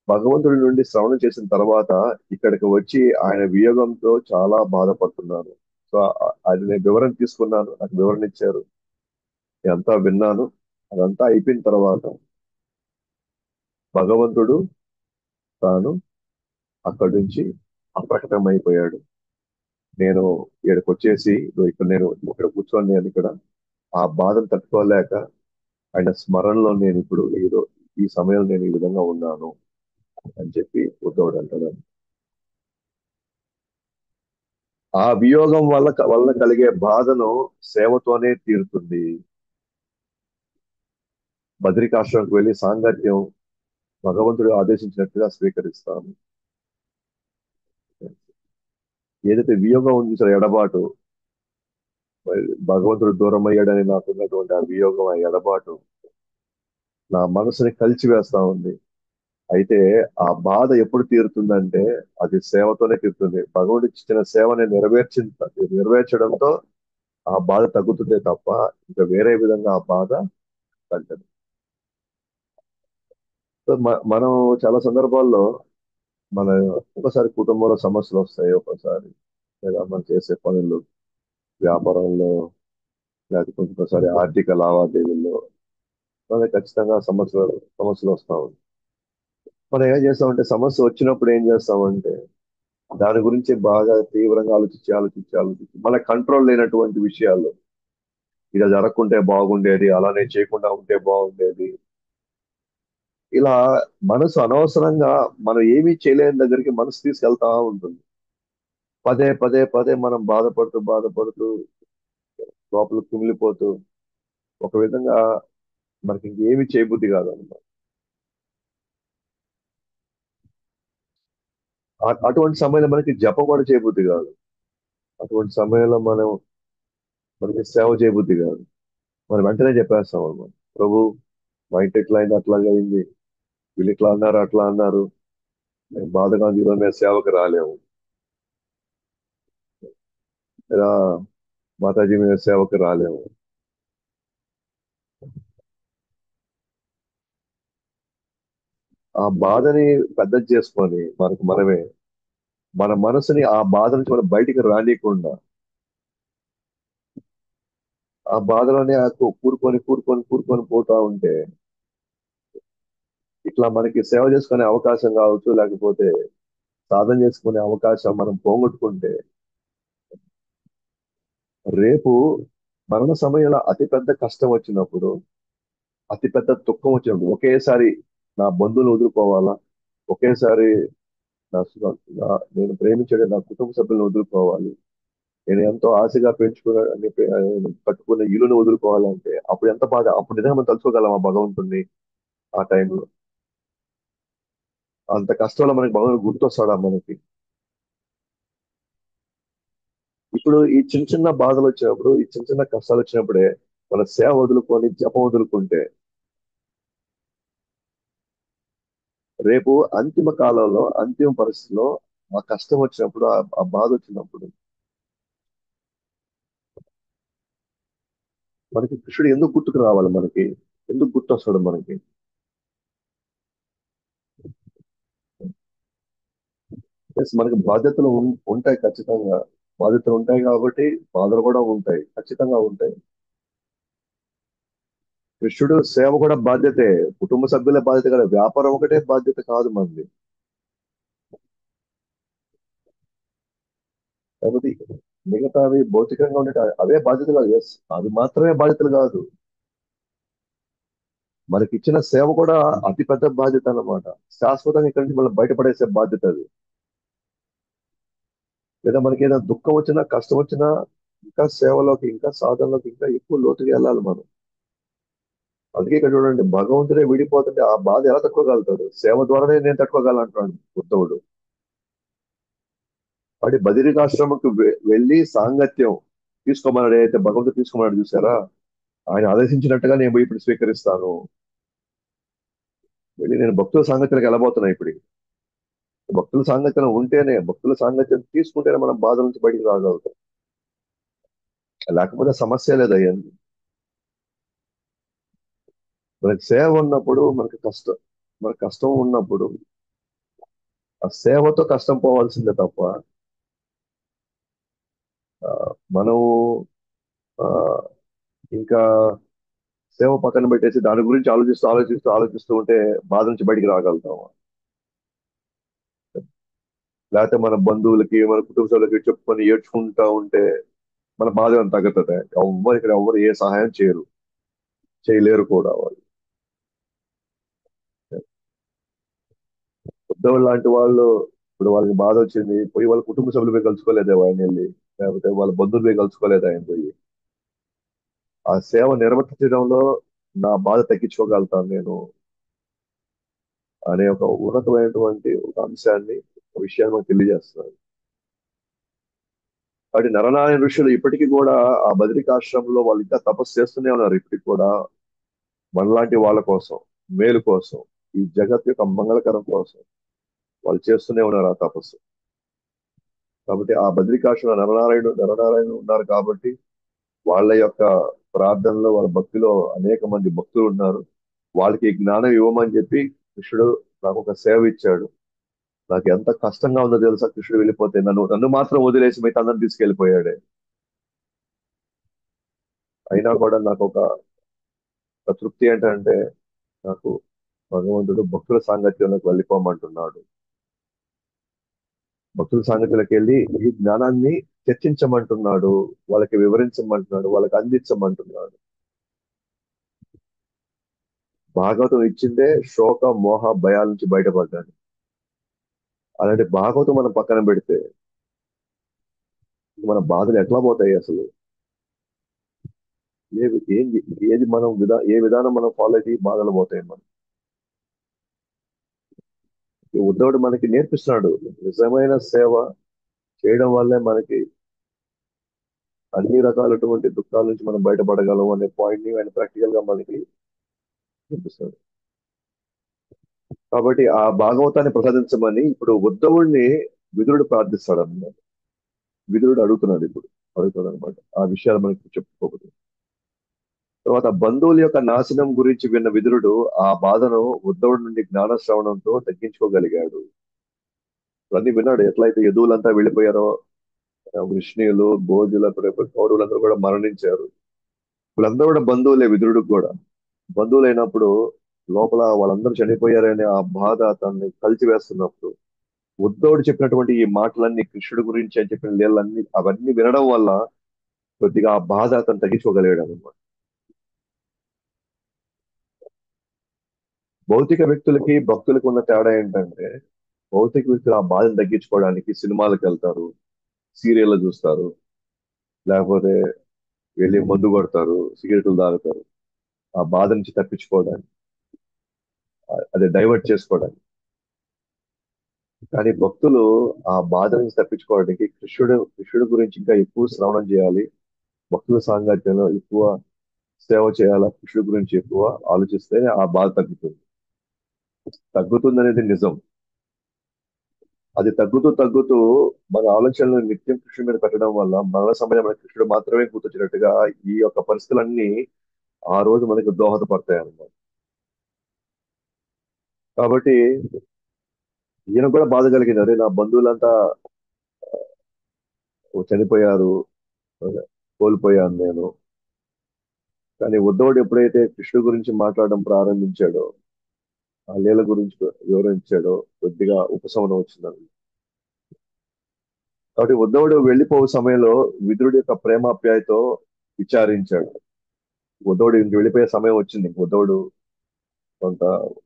భగవంతుడి నుండి శ్రవణం చేసిన తర్వాత ఇక్కడికి వచ్చి ఆయన వియోగంతో చాలా బాధపడుతున్నాను. సో అది నేను వివరణ తీసుకున్నాను, నాకు వివరణ ఇచ్చారు, ఇదంతా విన్నాను. అదంతా అయిపోయిన తర్వాత భగవంతుడు తాను అక్కడి నుంచి అప్రకటమైపోయాడు. నేను ఇక్కడికి వచ్చేసి ఇదిగో ఇక్కడ నేను ఇక్కడ కూర్చొని నేను ఇక్కడ ఆ బాధను తట్టుకోలేక ఆయన స్మరణలో నేను ఇప్పుడు ఈ సమయంలో నేను ఈ విధంగా ఉన్నాను అని చెప్పి ఉద్ధవుడు అంటాడు. ఆ వియోగం వల్ల కలిగే బాధను సేవతోనే తీరుతుంది. బద్రికాశ్రమంకి వెళ్ళి సాంగత్యం భగవంతుడు ఆదేశించినట్టుగా స్వీకరిస్తాను. ఏదైతే వియోగం ఉంది సార్, ఎడబాటు, మరి భగవంతుడు దూరం అయ్యాడని నాకున్నటువంటి ఆ వియోగం, ఆ ఎడబాటు నా మనసుని కలిచివేస్తా ఉంది. అయితే ఆ బాధ ఎప్పుడు తీరుతుందంటే అది సేవతోనే తీరుతుంది. భగవంతుడు ఇచ్చిన సేవని నెరవేర్చడంతో ఆ బాధ తగ్గుతుందే తప్ప ఇంకా వేరే విధంగా ఆ బాధ తగ్గదు. సో మనం చాలా సందర్భాల్లో మన ఒకసారి కుటుంబంలో సమస్యలు వస్తాయి, ఒకసారి లేదా మనం చేసే పనులు, వ్యాపారంలో, లేకపోతే ఒకసారి ఆర్థిక లావాదేవీల్లో మనకి ఖచ్చితంగా సమస్యలు వస్తా ఉంటాయి. మనం ఏం చేస్తామంటే సమస్య వచ్చినప్పుడు ఏం చేస్తామంటే దాని గురించి బాగా తీవ్రంగా ఆలోచించి మన కంట్రోల్ లేనటువంటి విషయాలు, ఇలా జరగకుంటే బాగుండేది, అలానే చేయకుండా ఉంటే బాగుండేది, ఇలా మనసు అనవసరంగా మనం ఏమీ చేయలేని దగ్గరికి మనసు తీసుకెళ్తా ఉంటుంది. పదే పదే పదే మనం బాధపడుతూ లోపల కుమిలిపోతూ ఒక విధంగా మనకి ఇంకేమి చేయబుద్ధి కాదు అనమాట. అటువంటి సమయంలో మనకి జపం కూడా చేయబుద్ధి కాదు. అటువంటి సమయంలో మనకి సేవ చేయబుద్ధి కాదు. మనం వెంటనే చెప్పేస్తాం అనమాట, ప్రభు మా ఇంటి ఎట్లా అయింది అట్లాగే అయింది, వీళ్ళు ఇట్లా అన్నారు అట్లా అన్నారు, మేము బాధగా ఉంది, ఈరోజు మేము సేవకు రాలేము, ఇలా మాతాజీ మేము సేవకు రాలేము. ఆ బాధని పెద్దది చేసుకొని మనమే మన మనసుని ఆ బాధ నుంచి మనం బయటికి రానియకుండా ఆ బాధలోనే కూరుకొని పోతా ఉంటే ఇట్లా మనకి సేవ చేసుకునే అవకాశం కావచ్చు, లేకపోతే సాధన చేసుకునే అవకాశం మనం పోగొట్టుకుంటే రేపు మరణ సమయంలో అతిపెద్ద కష్టం వచ్చినప్పుడు, అతిపెద్ద దుఃఖం వచ్చినప్పుడు, ఒకేసారి నా బంధువులు వదులుకోవాలా, ఒకేసారి నేను ప్రేమించే నా కుటుంబ సభ్యులను వదులుకోవాలి, నేను ఎంతో ఆశగా కట్టుకున్న ఇల్లును వదులుకోవాలంటే అప్పుడు ఎంత బాధ, అప్పుడు నిజంగా మనం తలుచుకోగలం ఆ భగవంతుణ్ణి ఆ టైంలో. అంత కష్టంలో మనకి భగవంతుడు గుర్తొస్తాడా మనకి? ఇప్పుడు ఈ చిన్న చిన్న బాధలు వచ్చినప్పుడు, ఈ చిన్న చిన్న కష్టాలు వచ్చినప్పుడే మన సేవ వదులుకొని జపం వదులుకుంటే రేపు అంతిమ కాలంలో, అంతిమ పరిస్థితిలో ఆ కష్టం వచ్చినప్పుడు, ఆ బాధ వచ్చినప్పుడు మనకి కృష్ణుడు ఎందుకు గుర్తుకు రావాలి మనకి? ఎందుకు గుర్తొస్తాడు మనకి? Yes, మనకి బాధ్యతలు ఉంటాయి ఖచ్చితంగా. బాధ్యతలు ఉంటాయి కాబట్టి బాధలు కూడా ఉంటాయి, ఖచ్చితంగా ఉంటాయి. కృష్ణుడు సేవ కూడా బాధ్యతే, కుటుంబ సభ్యుల బాధ్యత కదా, వ్యాపారం ఒకటే బాధ్యత కాదు మనది. కాబట్టి మిగతావి భౌతికంగా ఉండే అవే బాధ్యతలు కాదు. ఎస్, అది మాత్రమే బాధ్యతలు కాదు. మనకి ఇచ్చిన సేవ కూడా అతి పెద్ద బాధ్యత అన్నమాట. శాశ్వతంగా ఇక్కడి నుంచి మనం బయటపడేసే బాధ్యత అది. లేదా మనకి ఏదైనా దుఃఖం వచ్చినా, కష్టం వచ్చినా ఇంకా సేవలోకి, ఇంకా సాధనలోకి, ఇంకా ఎక్కువ లోతుగా వెళ్ళాలి మనం. అందుకే ఇక్కడ చూడండి, భగవంతుడే విడిపోతుంటే ఆ బాధ ఎలా తట్టుకోగలుగుతాడు? సేవ ద్వారానే నేను తట్టుకోగలను అంటున్నాడు ఉద్ధవుడు. వాడి బదిరికాశ్రమకు వెళ్ళి సాంగత్యం తీసుకోమన్నాడు, ఏదైతే భగవంతుడు తీసుకోమన్నాడు చూసారా, ఆయన ఆదేశించినట్టుగా నేను పోయి ఇప్పుడు స్వీకరిస్తాను. వెళ్ళి నేను భక్తుల సాంగత్యానికి వెళ్ళబోతున్నా ఇప్పుడు. భక్తుల సాంగత్యం ఉంటేనే, భక్తుల సాంగత్యం తీసుకుంటేనే మనం బాధ నుంచి బయటికి రాగలుగుతాం. లేకపోతే సమస్య లేదు అయ్యింది. మనకి సేవ ఉన్నప్పుడు మనకి కష్టం ఉన్నప్పుడు ఆ సేవతో కష్టం పోవాల్సిందే తప్ప ఆ, మనం ఆ, ఇంకా సేవ పక్కన పెట్టేసి దాని గురించి ఆలోచిస్తూ ఉంటే బాధ నుంచి బయటికి రాగలుగుతాం. లేకపోతే మన బంధువులకి మన కుటుంబ సభ్యులకి చెప్పుకొని ఏడ్చుకుంటా ఉంటే మన బాధ ఏమైనా తగ్గుతుంది? ఎవ్వరు ఇక్కడ ఎవ్వరు ఏ సహాయం చేయరు, చేయలేరు కూడా వాళ్ళు. పెద్దవాళ్ళు లాంటి వాళ్ళు ఇప్పుడు వాళ్ళకి బాధ వచ్చింది పోయి వాళ్ళ కుటుంబ సభ్యులు పోయి కలుసుకోలేదే ఆయన వెళ్ళి, లేకపోతే వాళ్ళ బంధువులు పోయి కలుసుకోలేదు ఆయన పోయి. ఆ సేవ నిర్వర్తించడంలో నా బాధ తగ్గించుకోగలుగుతాను నేను అనే ఒక ఉన్నతమైనటువంటి ఒక అంశాన్ని, ఒక విషయాన్ని మనకు తెలియజేస్తున్నారు. కాబట్టి నరనారాయణ ఋషులు ఇప్పటికీ కూడా ఆ బద్రికాశ్రమంలో వాళ్ళు ఇంకా తపస్సు చేస్తూనే ఉన్నారు ఇప్పటికి కూడా, మనలాంటి వాళ్ళ కోసం, మేలు కోసం, ఈ జగత్ యొక్క మంగళకరం కోసం వాళ్ళు చేస్తూనే ఉన్నారు ఆ తపస్సు. కాబట్టి ఆ బద్రికాశ్రమ నరనారాయణ ఉన్నారు కాబట్టి వాళ్ళ యొక్క ప్రార్థనలో, వాళ్ళ భక్తిలో అనేక మంది భక్తులు ఉన్నారు. వాళ్ళకి ఈ జ్ఞానం ఇవ్వమని చెప్పి కృష్ణుడు నాకు ఒక సేవ ఇచ్చాడు. నాకు ఎంత కష్టంగా ఉందో తెలుసా, కృష్ణుడు వెళ్ళిపోతే నన్ను నన్ను మాత్రం వదిలేసి మిగతా అందరిని తీసుకెళ్లిపోయాడే. అయినా కూడా నాకు ఒక తృప్తి ఏంటంటే, నాకు భగవంతుడు భక్తుల సాంగత్యంలోకి వెళ్ళిపోమంటున్నాడు. భక్తుల సాంగత్యంలోకి వెళ్ళి ఈ జ్ఞానాన్ని చర్చించమంటున్నాడు, వాళ్ళకి వివరించమంటున్నాడు, వాళ్ళకి అందించమంటున్నాడు. భాగవతం ఇచ్చిందే శోక మోహ భయాల నుంచి బయటపడ్డాను. అలాంటి భాగవతం మనం పక్కన పెడితే మన బాధలు ఎట్లా పోతాయి అసలు? ఏంది ఏది మనం ఏ విధానం మనం ఫాలో అయితే ఈ బాధలు పోతాయి మనం? ఈ ఉద్ధవుడు మనకి నేర్పిస్తున్నాడు, నిజమైన సేవ చేయడం వల్లే మనకి అన్ని రకాలటువంటి దుఃఖాల నుంచి మనం బయటపడగలం అనే పాయింట్ ని ఆయన ప్రాక్టికల్ గా మనకి చూపిస్తాడు. కాబట్టి ఆ భాగవతాన్ని ప్రసాదించమని ఇప్పుడు ఉద్ధవుడిని విదురుడు ప్రార్థిస్తాడు అన్నమాట. విదురుడు అడుగుతున్నాడు, ఇప్పుడు అడుగుతాడు అనమాట. ఆ విషయాలు మనకి చెప్పుకోకూడదు. తర్వాత బంధువుల యొక్క నాశనం గురించి విన్న విదురుడు ఆ బాధను ఉద్ధవుడి నుండి జ్ఞాన శ్రవణంతో తగ్గించుకోగలిగాడు. అన్ని విన్నాడు, ఎట్లయితే యదువులంతా వెళ్ళిపోయారో, వృష్ణీయులు, భోజుల, కౌరవులందరూ కూడా మరణించారు. వీళ్ళందరూ కూడా బంధువులే విదురుడికి కూడా. బంధువులైనప్పుడు లోపల వాళ్ళందరూ చనిపోయారనే ఆ బాధ తనని కలిచివేస్తున్నప్పుడు ఉద్ధవుడు చెప్పినటువంటి ఈ మాటలన్నీ కృష్ణుడి గురించి అని చెప్పిన లీలన్నీ అవన్నీ వినడం వల్ల కొద్దిగా ఆ బాధ అతను తగ్గించుకోగలిగాడు అనమాట. భౌతిక వ్యక్తులకి భక్తులకి ఉన్న తేడా ఏంటంటే, భౌతిక వ్యక్తులు ఆ బాధను తగ్గించుకోవడానికి సినిమాలకు వెళ్తారు, సీరియళ్ళు చూస్తారు, లేకపోతే వెళ్ళి మందు కొడతారు, సిగరెట్లు తాగుతారు, ఆ బాధ నుంచి తప్పించుకోవడానికి, అదే డైవర్ట్ చేసుకోవడానికి. కానీ భక్తులు ఆ బాధ నుంచి తప్పించుకోవడానికి కృష్ణుడు గురించి ఇంకా ఎక్కువ శ్రవణం చేయాలి, భక్తుల సాంగత్యంలో ఎక్కువ సేవ చేయాలా, కృష్ణుడి గురించి ఎక్కువ ఆలోచిస్తే ఆ బాధ తగ్గుతుంది. తగ్గుతుంది అనేది నిజం. అది తగ్గుతూ తగ్గుతూ మన ఆలోచనలు నిత్యం కృష్ణుడి మీద పెట్టడం వల్ల మరణ సమయం మన కృష్ణుడు మాత్రమే గుర్తొచ్చినట్టుగా ఈ యొక్క పరిస్థితులన్నీ ఆ రోజు మనకు దోహదపడతాయి అన్నమాట. కాబట్టి ఈయన కూడా బాధ కలిగింది, అరే నా బంధువులంతా చనిపోయారు, కోల్పోయాను నేను. కానీ ఉద్ధవుడు ఎప్పుడైతే కృష్ణుడి గురించి మాట్లాడడం ప్రారంభించాడో, ఆ లీల గురించి వివరించాడో కొద్దిగా ఉపశమనం వచ్చింది. కాబట్టి ఉద్ధవుడు వెళ్ళిపో సమయంలో విదురుడి యొక్క ప్రేమాప్యాయతో విచారించాడు. ఉద్ధవుడు ఇంక వెళ్ళిపోయే సమయం వచ్చింది, ఇంక ఉద్ధవుడు కొంత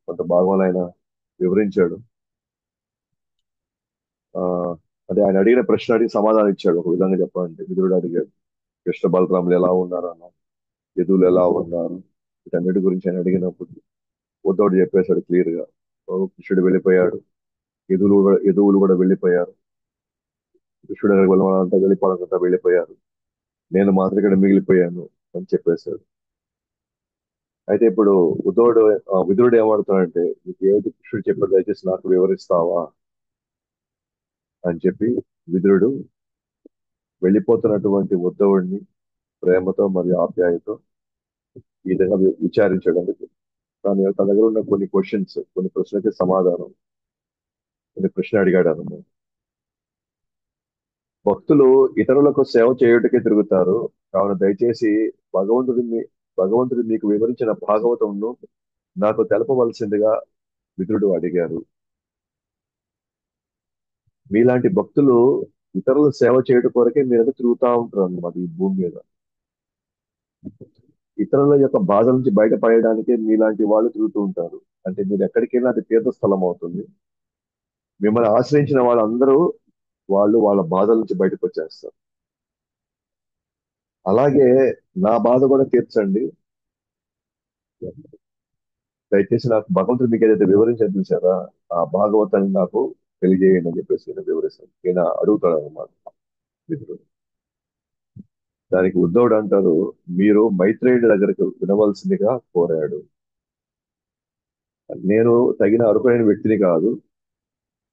కొంత భాగంలో ఆయన వివరించాడు. ఆ అదే ఆయన అడిగిన ప్రశ్న అడిగి సమాధానం ఇచ్చాడు. ఒక విధంగా చెప్పాలంటే విదురుడు అడిగాడు, కృష్ణ బలరాములు ఎలా ఉన్నారు అన్న, యదువులు ఎలా ఉన్నారు, వీటన్నిటి గురించి ఆయన అడిగినప్పుడు ఉద్ధవుడు చెప్పేశాడు క్లియర్ గా. ఓ, కృష్ణుడు వెళ్ళిపోయాడు, యదువులు కూడా వెళ్ళిపోయారు, కృష్ణుడు దగ్గరికి వెళ్ళాలంతా వెళ్ళిపోవాలంతా వెళ్ళిపోయారు, నేను మాత్రం ఇక్కడ మిగిలిపోయాను అని చెప్పేశాడు. అయితే ఇప్పుడు ఉద్ధవుడు విదురుడు ఏమడుతున్నాడంటే, నీకు ఏది కృష్ణుడు చెప్పాడు దయచేసి నాకు వివరిస్తావా అని చెప్పి విదురుడు వెళ్ళిపోతున్నటువంటి ఉద్ధవుడిని ప్రేమతో మరియు ఆప్యాయతో ఈ విధంగా విచారించడానికి తన దగ్గర ఉన్న కొన్ని క్వశ్చన్స్, కొన్ని ప్రశ్నలకి సమాధానం, కొన్ని ప్రశ్న అడిగాడు అన్నమాట. భక్తులు ఇతరులకు సేవ చేయుటకే తిరుగుతారు, కావున దయచేసి భగవంతుడిని భగవంతుడు మీకు వివరించిన భాగవతంను నాకు తెలపవలసిందిగా విదురుడు అడిగారు. మీలాంటి భక్తులు ఇతరుల సేవ చేయడం కొరకే మీరంతా తిరుగుతా ఉంటారు అన్నమాట ఈ భూమి మీద. ఇతరుల యొక్క బాధ నుంచి బయటపడడానికే మీలాంటి వాళ్ళు తిరుగుతూ ఉంటారు. అంటే మీరు ఎక్కడికి వెళ్ళినా అది తీర్థస్థలం అవుతుంది. మిమ్మల్ని ఆశ్రయించిన వాళ్ళందరూ వాళ్ళు వాళ్ళ బాధల నుంచి బయటకు వచ్చేస్తారు. అలాగే నా బాధ కూడా తీర్చండి. దయచేసి నాకు భగవంతుడు మీకు ఏదైతే వివరించారు చూసారా, ఆ భాగవతాన్ని నాకు తెలియజేయండి అని చెప్పేసి నేను వివరిస్తాను. ఈయన అడుగుతాడు అన్నమాట మిత్రుడు. దానికి ఉద్ధవుడు అంటారు, మీరు మైత్రేయుడి దగ్గరకు వినవలసిందిగా కోరాడు. నేను తగిన అర్హులైన వ్యక్తిని కాదు.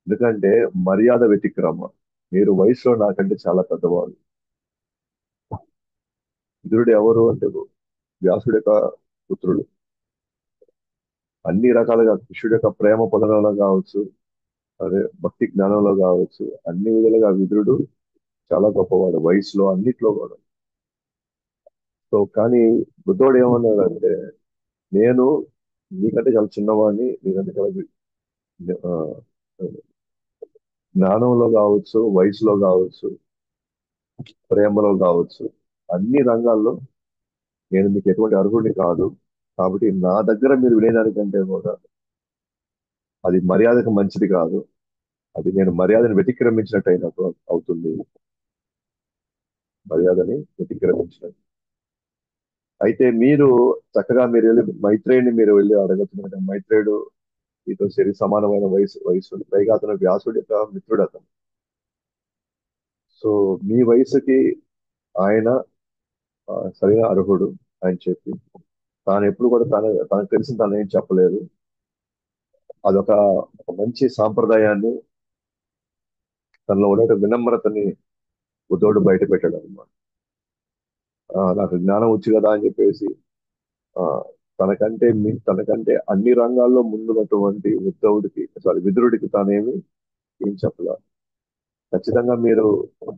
ఎందుకంటే మర్యాద వ్యతిక్రమ. మీరు వయసులో నాకంటే చాలా పెద్దవాళ్ళు. విదురుడు ఎవరు అంటే వ్యాసుడి యొక్క పుత్రుడు. అన్ని రకాలుగా కృష్ణుడి యొక్క ప్రేమ పొందడంలో కావచ్చు, అదే భక్తి జ్ఞానంలో కావచ్చు, అన్ని విధాలుగా విదురుడు చాలా గొప్పవాడు వయసులో అన్నిట్లో కూడా. సో కానీ బుద్ధుడు ఏమన్నాడంటే, నేను నీకంటే చాలా చిన్నవాడిని, నీకంటే చాలా ఆ, జ్ఞానంలో కావచ్చు, వయసులో కావచ్చు, ప్రేమలో కావచ్చు, అన్ని రంగాల్లో నేను మీకు ఎటువంటి అర్హుడిని కాదు. కాబట్టి నా దగ్గర మీరు వినేదానికంటే కూడా అది మర్యాదకు మంచిది కాదు. అది నేను మర్యాదను వ్యతిక్రమించినట్టు అయినట్టు అవుతుంది. మర్యాదని వ్యతిక్రమించినట్టు. అయితే మీరు చక్కగా మీరు వెళ్ళి మైత్రేయుని మీరు వెళ్ళి అడగచ్చు. ఎందుకంటే మైత్రేయుడు మీతో సరి సమానమైన వయసు ఉంది. పైగా అతను వ్యాసుడి యొక్క మిత్రుడు అతను. సో మీ వయసుకి ఆయన సరైన అర్హుడు అని చెప్పి తాను ఎప్పుడు కూడా తనకు తెలిసిన తాను ఏం చెప్పలేదు. అదొక ఒక మంచి సాంప్రదాయాన్ని, తనలో ఉండే వినమ్రతని బుద్ధుడు బయట పెట్టాడు అనమాట. నాకు జ్ఞానం వచ్చు కదా అని చెప్పేసి ఆ తనకంటే అన్ని రంగాల్లో ముందున్నటువంటి విదురుడికి తానేమి ఏం చెప్పలేదు. ఖచ్చితంగా మీరు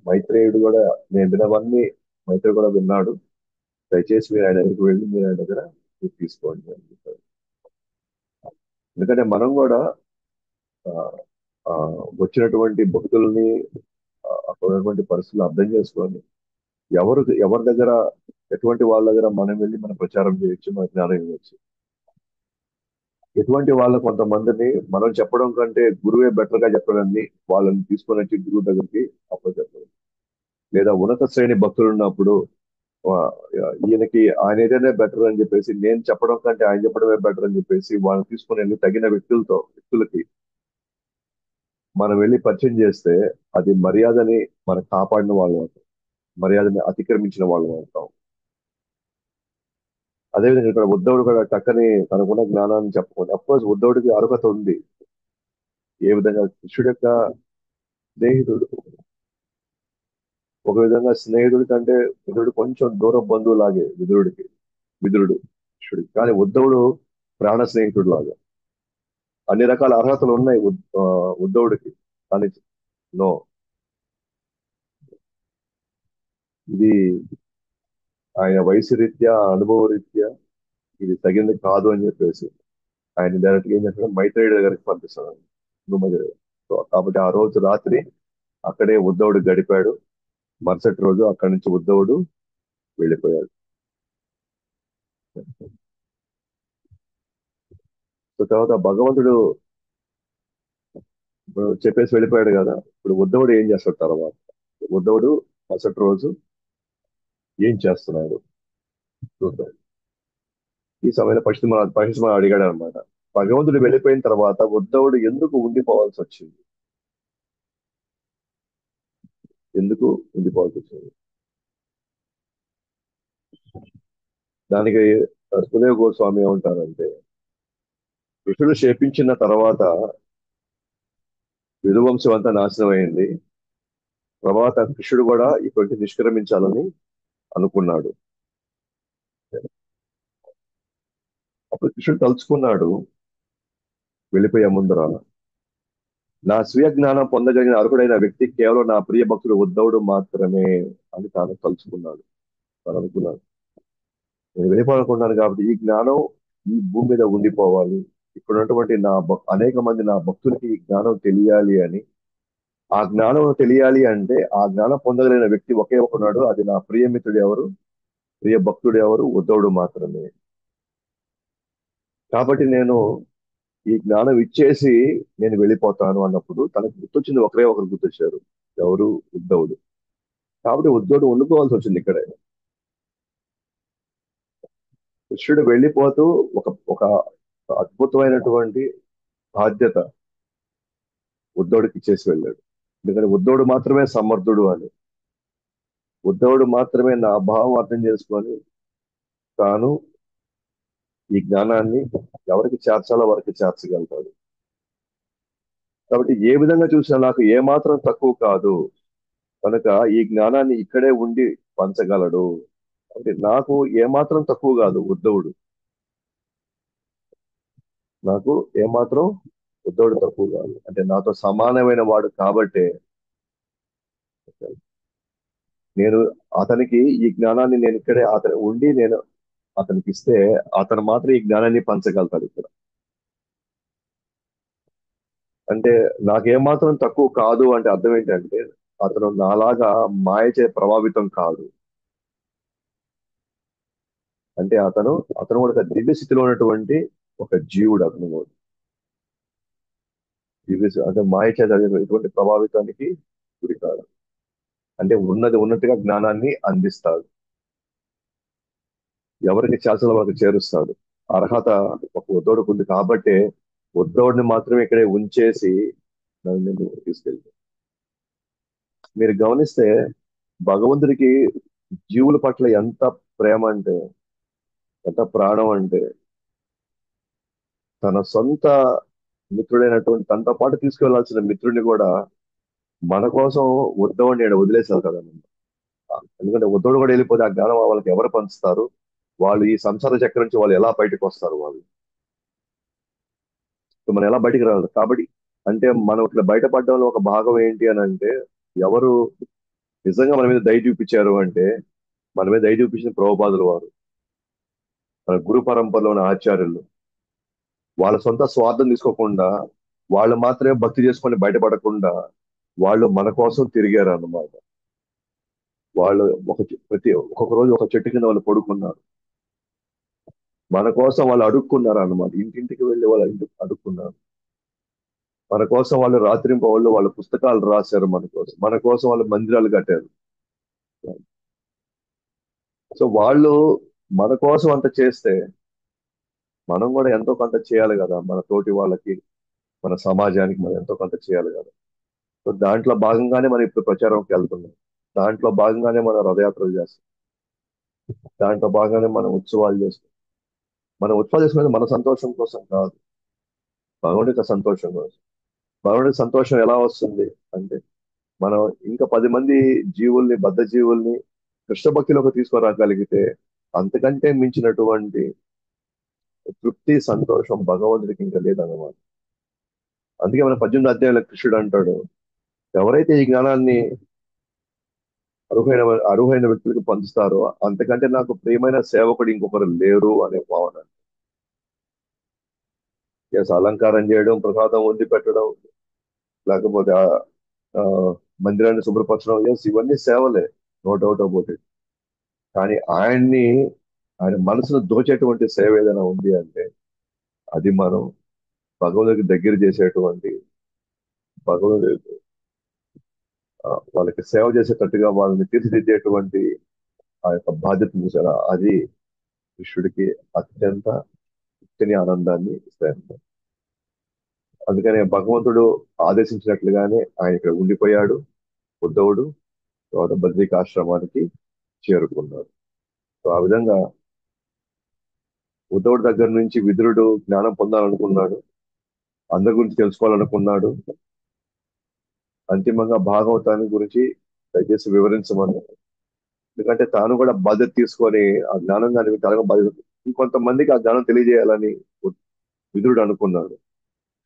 మైత్రేయుడు కూడా నేను వినవన్నీ మైత్రేయుడు కూడా విన్నాడు. దయచేసి మీరు ఆయన దగ్గరికి వెళ్ళి మీరు ఆయన దగ్గర ఇది తీసుకోండి అని చెప్పారు. ఎందుకంటే మనం కూడా ఆ, ఆ, వచ్చినటువంటి భక్తుల్ని అక్కడ ఉన్నటువంటి పరిస్థితులు అర్థం చేసుకొని ఎవరి దగ్గర ఎటువంటి వాళ్ళ దగ్గర మనం వెళ్ళి మనం ప్రచారం చేయొచ్చు, మన జ్ఞానం ఇవ్వచ్చు. ఎటువంటి వాళ్ళ కొంతమందిని మనం చెప్పడం కంటే గురువే బెటర్ గా చెప్పడాన్ని వాళ్ళని తీసుకొని వచ్చి గురువు దగ్గరికి అప్పుడు చెప్పడం. లేదా ఉన్నత శ్రేణి భక్తులు ఉన్నప్పుడు ఆ, ఈయనకి ఆయన ఏదైనా బెటర్ అని చెప్పేసి నేను చెప్పడం కంటే ఆయన చెప్పడమే బెటర్ అని చెప్పేసి వాళ్ళని తీసుకొని వెళ్ళి తగిన వ్యక్తులకి మనం వెళ్ళి పరిచయం చేస్తే అది మర్యాదని మనం కాపాడిన వాళ్ళు అవుతాం, మర్యాదని అతిక్రమించిన వాళ్ళు అవుతాం. అదేవిధంగా ఇక్కడ ఉద్ధవుడు కూడా చక్కని తనకున్న జ్ఞానాన్ని చెప్పుకోండి. అఫ్కోర్స్ ఉద్ధవుడికి అర్హత ఉంది. ఏ విధంగా కృష్ణుడి యొక్క స్నేహితుడు, ఒక విధంగా స్నేహితుడి కంటే విదురుడు కొంచెం దూరం బంధువు లాగే విదురుడు కృష్ణుడికి. కానీ ఉద్ధవుడు ప్రాణ స్నేహితుడు లాగా. అన్ని రకాల అర్హతలు ఉన్నాయి ఉద్ధవుడికి. కానీ నో, ఇది ఆయన వయసు రీత్యా అనుభవ రీత్యా ఇది తగింది కాదు అని చెప్పేసి ఆయన డైరెక్ట్ గా ఏం చేస్తాడు, మైత్రేయుడి దగ్గరికి పంపిస్తాడు. నువ్వు సో కాబట్టి ఆ రోజు రాత్రి అక్కడే ఉద్ధవుడు గడిపాడు. మరుసటి రోజు అక్కడి నుంచి ఉద్ధవుడు వెళ్ళిపోయాడు. సో తర్వాత భగవంతుడు ఇప్పుడు చెప్పేసి వెళ్ళిపోయాడు కదా. ఇప్పుడు ఉద్ధవుడు ఏం చేస్తాడు తర్వాత? ఉద్ధవుడు మరుసటి రోజు ఏం చేస్తున్నాడు చూద్దాం. ఈ సమయంలో పశ్చిమ అడిగాడు అనమాట. భగవంతుడు వెళ్ళిపోయిన తర్వాత ఉద్ధవుడు ఎందుకు ఉండిపోవాల్సి వచ్చింది? ఎందుకు ఉండిపోవాల్సి వచ్చింది? దానికి సుదేవ్ గోస్వామి ఏమంటారంటే, కృష్ణుడు శపించిన తర్వాత విధువంశం అంతా నాశనం అయింది. తర్వాత కృష్ణుడు కూడా ఇటువంటి నిష్క్రమించాలని అనుకున్నాడు. అప్పుడు కృష్ణుడు తలుచుకున్నాడు వెళ్ళిపోయే ముందర, నా స్వీయ జ్ఞానం పొందగలిగిన అర్హుడైన వ్యక్తి కేవలం నా ప్రియ భక్తుడు ఉద్ధవుడు మాత్రమే అని తాను తలుచుకున్నాడు. తాను అనుకున్నాడు, నేను వెళ్ళిపోవాలనుకున్నాను కాబట్టి ఈ జ్ఞానం ఈ భూమి మీద ఉండిపోవాలి. ఇక్కడ ఉన్నటువంటి అనేక మంది నా భక్తులకి ఈ జ్ఞానం తెలియాలి అని ఆ జ్ఞానం తెలియాలి అంటే ఆ జ్ఞానం పొందగలిగిన వ్యక్తి ఒకే ఒకనాడు, అది నా ప్రియమిత్రుడు ఎవరు, ప్రియ భక్తుడు ఎవరు, ఉద్ధవుడు మాత్రమే. కాబట్టి నేను ఈ జ్ఞానం ఇచ్చేసి నేను వెళ్ళిపోతాను అన్నప్పుడు తనకు గుర్తొచ్చింది, ఒకరే ఒకరు గుర్తొచ్చారు. ఎవరు? ఉద్ధవుడు. కాబట్టి ఉద్ధవుడు ఉండిపోవాల్సి వచ్చింది ఇక్కడే. కృష్ణుడు వెళ్ళిపోతూ ఒక ఒక అద్భుతమైనటువంటి బాధ్యత ఉద్ధవుడికి ఇచ్చేసి వెళ్ళాడు. ఎందుకంటే ఉద్ధవుడు మాత్రమే సమర్థుడు అని, ఉద్ధవుడు మాత్రమే నా భావం అర్థం చేసుకొని తాను ఈ జ్ఞానాన్ని ఎవరికి చేర్చాలో వారికి చేర్చగలుగుతాడు. కాబట్టి ఏ విధంగా చూసినా నాకు ఏమాత్రం తక్కువ కాదు కనుక ఈ జ్ఞానాన్ని ఇక్కడే ఉండి పంచగలడు. అంటే నాకు ఏమాత్రం తక్కువ కాదు ఉద్ధవుడు, నాకు ఏమాత్రం ఉద్ధవుడు తక్కువ కాదు, అంటే నాతో సమానమైన వాడు కాబట్టే నేను అతనికి ఈ జ్ఞానాన్ని నేను ఇక్కడే అతను ఉండి నేను అతనికి ఇస్తే అతను మాత్రం ఈ జ్ఞానాన్ని పంచగలుగుతాడు ఇక్కడ. అంటే నాకేమాత్రం తక్కువ కాదు అంటే అర్థం ఏంటంటే అతను నాలాగా మాయచే ప్రభావితం కాదు. అంటే అతను అతను కూడా ఒక దివ్య స్థితిలో ఉన్నటువంటి ఒక జీవుడు. అతను కూడా అంటే మాయ చేత ఎటువంటి ప్రభావితానికి గురి కాదు. అంటే ఉన్నది ఉన్నట్టుగా జ్ఞానాన్ని అందిస్తాడు, ఎవరికి చేర్చాలో వాళ్ళకి చేరుస్తాడు. అర్హత ఒక ఉద్ధవుడికి ఉంది కాబట్టే ఉద్ధవుడిని మాత్రమే ఇక్కడే ఉంచేసి నన్ను నేను తీసుకెళ్తాను. మీరు గమనిస్తే భగవంతుడికి జీవుల పట్ల ఎంత ప్రేమ అంటే, ఎంత ప్రాణం అంటే, తన సొంత మిత్రుడైనటువంటి తనతో పాటు తీసుకెళ్లాల్సిన మిత్రుడిని కూడా మన కోసం ఉద్ధవుడిని ఈడ వదిలేసి వెళ్తాడు. ఎందుకంటే ఉద్ధవుడు కూడా వెళ్ళిపోతే ఆ జ్ఞానం వాళ్ళకి ఎవరు పంచుతారు? వాళ్ళు ఈ సంసార చక్రం నుంచి వాళ్ళు ఎలా బయటకు వస్తారు? వాళ్ళు సో మనం ఎలా బయటికి రావాలి కాబట్టి, అంటే మనం ఇట్లా బయటపడడంలో ఒక భాగం ఏంటి అని అంటే, ఎవరు నిజంగా మన మీద దయ చూపించారు అంటే మన మీద దయ చూపించిన ప్రభుపాదులు వారు, మన గురు పరంపరలోని ఆచార్యులు. వాళ్ళ సొంత స్వార్థం తీసుకోకుండా వాళ్ళు మాత్రమే భక్తి చేసుకొని బయటపడకుండా వాళ్ళు మన కోసం తిరిగారు అన్నమాట. వాళ్ళు ప్రతి ఒక్కొక్క రోజు ఒక చెట్టు కింద వాళ్ళు పడుకున్నారు, మన కోసం వాళ్ళు అడుక్కున్నారు అన్నమాట. ఇంటింటికి వెళ్ళి వాళ్ళు ఇంటికి అడుక్కున్నారు మన కోసం. వాళ్ళు రాత్రింపవళ్ళు వాళ్ళ పుస్తకాలు రాశారు మన కోసం వాళ్ళు మందిరాలు కట్టారు. సో వాళ్ళు మన కోసం అంత చేస్తే మనం కూడా ఎంతో కొంత చేయాలి కదా, మన తోటి వాళ్ళకి, మన సమాజానికి మనం ఎంతో కొంత చేయాలి కదా. సో దాంట్లో భాగంగానే మనం ఇప్పుడు ప్రచారంకి వెళ్తున్నాం, దాంట్లో భాగంగానే మనం రథయాత్రలు చేస్తాం, దాంట్లో భాగంగానే మనం ఉత్సవాలు చేస్తాం. మనం ఉత్సవాలు చేసుకునేది మన సంతోషం కోసం కాదు, భగవంతుడి సంతోషం కోసం. భగవంతుడి సంతోషం ఎలా వస్తుంది అంటే మనం ఇంకా 10 మంది జీవుల్ని, బద్ధ జీవుల్ని కృష్ణ భక్తిలోకి తీసుకురాగలిగితే అంతకంటే మించినటువంటి తృప్తి, సంతోషం భగవంతుడికి ఇంకా లేదన్నమాట. అందుకే మన 18వ అధ్యాయంలో కృష్ణుడు అంటాడు, ఎవరైతే ఈ జ్ఞానాన్ని అర్హులైన అర్హులైన వ్యక్తులకు పంచుతారో అంతకంటే నాకు ప్రియమైన సేవకుడు ఇంకొకరు లేరు అనే భావన. ఎస్, అలంకారం చేయడం, ప్రసాదం వండి పెట్టడం, లేకపోతే ఆ, మందిరాన్ని శుభ్రపరచడం, ఎస్ ఇవన్నీ సేవలే, నో డౌట్ అబౌట్ ఇట్. కానీ ఆయన మనసును దోచేటువంటి సేవ ఏదైనా ఉంది అంటే అది మనం భగవంతుడికి దగ్గర చేసేటువంటి, భగవంతుడి వాళ్ళకి సేవ చేసేటట్టుగా వాళ్ళని తీర్చిదిద్దేటువంటి ఆ యొక్క బాధ్యత చూసారా, అది కృష్ణుడికి అత్యంత తృప్తిని, ఆనందాన్ని ఇస్తాయి. అందుకనే భగవంతుడు ఆదేశించినట్లుగానే ఆయన ఇక్కడ ఉండిపోయాడు. ఉద్ధవుడు తర్వాత బద్రికాశ్రమానికి చేరుకున్నాడు. సో ఆ విధంగా ఉద్ధవుడి దగ్గర నుంచి విదురుడు జ్ఞానం పొందాలనుకున్నాడు, అందరి గురించి తెలుసుకోవాలనుకున్నాడు. అంతిమంగా భాగవతాన్ని గురించి దయచేసి వివరించమన్నాడు. ఎందుకంటే తాను కూడా బాధ్యత తీసుకొని ఆ జ్ఞానం దానికి తనగా బాధ్యత, ఇంకొంతమందికి ఆ జ్ఞానం తెలియజేయాలని విదురుడు అనుకున్నాడు.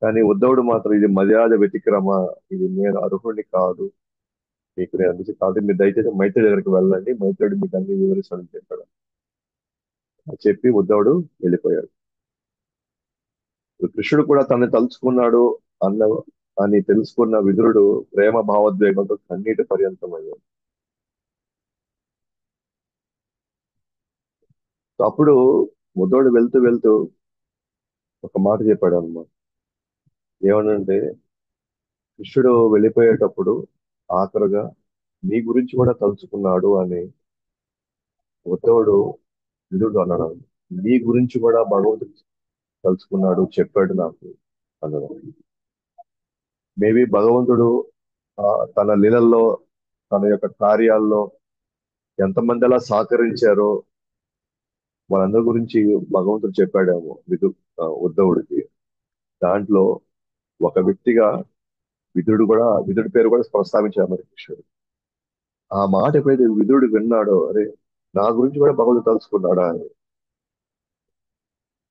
కానీ ఉద్ధవుడు మాత్రం ఇది మర్యాద వ్యతిక్రమ, ఇది నేను అర్హుడిని కాదు, మీకు నేను అందించి కాబట్టి మీరు దయచేసి మైత్రి దగ్గరికి వెళ్ళండి, మైత్రుడు మీకు అన్ని వివరిస్తాడని చెప్పాడు. అని చెప్పి ఉద్ధవుడు వెళ్ళిపోయాడు. ఇప్పుడు కృష్ణుడు కూడా తనని తలుచుకున్నాడు అన్న అని తెలుసుకున్న విదురుడు ప్రేమ భావోద్వేగంతో కన్నీటి పర్యంతమయ్యాడు. సో అప్పుడు ముద్దోడు వెళ్తూ వెళ్తూ ఒక మాట చెప్పాడు అనమాట. ఏమనంటే, కృష్ణుడు వెళ్ళిపోయేటప్పుడు ఆఖరుగా నీ గురించి కూడా తలుచుకున్నాడు అని ఉద్ధవుడు విదురుడు అన్నాడు. నీ గురించి కూడా భగవంతుడు తలుచుకున్నాడు చెప్పాడు నాకు అన్నాడు. మేబీ భగవంతుడు తన లీలల్లో తన యొక్క కార్యాల్లో ఎంతమంది అలా సహకరించారో వాళ్ళందరి గురించి భగవంతుడు చెప్పాడేమో ఉద్ధవుడికి. దాంట్లో ఒక వ్యక్తిగా విదురుడి పేరు కూడా ప్రస్తావించాడు మరి కృష్ణుడు. ఆ మాట ఎప్పుడైతే విదురుడు విన్నాడో, అరే నా గురించి కూడా భగవంతుడు తలుచుకున్నాడా అని.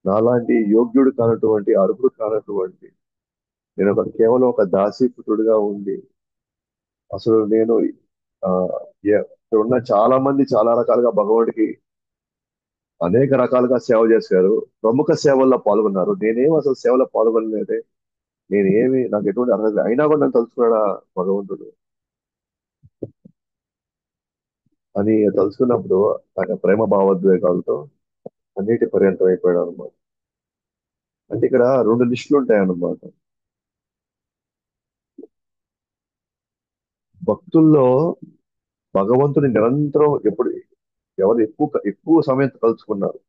నాలాంటి యోగ్యుడు కానటువంటి, అర్హుడు కానటువంటి, నేను కేవలం ఒక దాసీపుత్రుడిగా ఉండి, అసలు నేను ఆ ఇక్కడ ఉన్న చాలా మంది చాలా రకాలుగా భగవానుడికి అనేక రకాలుగా సేవ చేశారు. ప్రముఖ సేవల్లో పాల్గొన్నారు. నేనేం అసలు సేవలో పాల్గొనలేదే. నాకు ఎటువంటి అర్హత లేదు. అయినా కూడా నన్ను తలుచుకున్నాడా భగవంతుడు అని తలుచుకున్నప్పుడు ఆయన ప్రేమ భావోద్వేగాలతో అన్నిటి పర్యంతం అయిపోయాడు అనమాట. అంటే ఇక్కడ రెండు లిస్టులు ఉంటాయన్నమాట. భక్తుల్లో భగవంతుని నిరంతరం ఎవరు ఎక్కువ ఎక్కువ సమయం కలుసుకున్నారు,